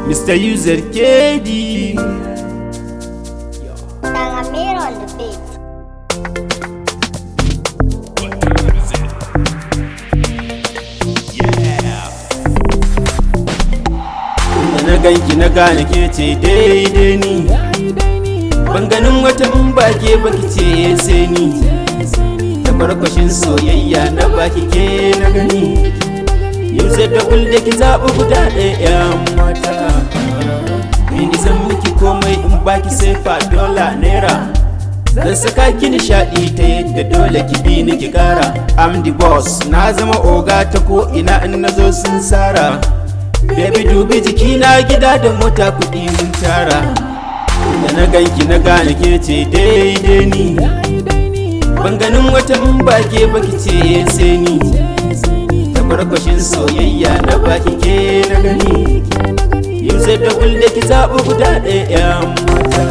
Mr. User KD. Tangamir on the beat. Na ganki na gane ke ce daidai ni, ban ganin wata in ba ke baki ce sai ni. Da barkwashin soyayya na baki ke na gani, yau sai da da ki zaɓi guda ɗaya mata. Ni zan miki komai in baki sai fa dola naira, zan saka ki nishaɗi ta yadda dole ki bi ni ki ƙara. I'm the boss, na zama oga ta ko ina in nazo sun sara. Baby dubi jikina, gida da mota kuɗi mun tara. Da na ganki na gane ke ce daidai ni, ban ganin wata in ba ke baki ce sai ni. Da barkwashin soyayya na baki ke na gani, yau sai da ki zaɓi guda ɗaya mata.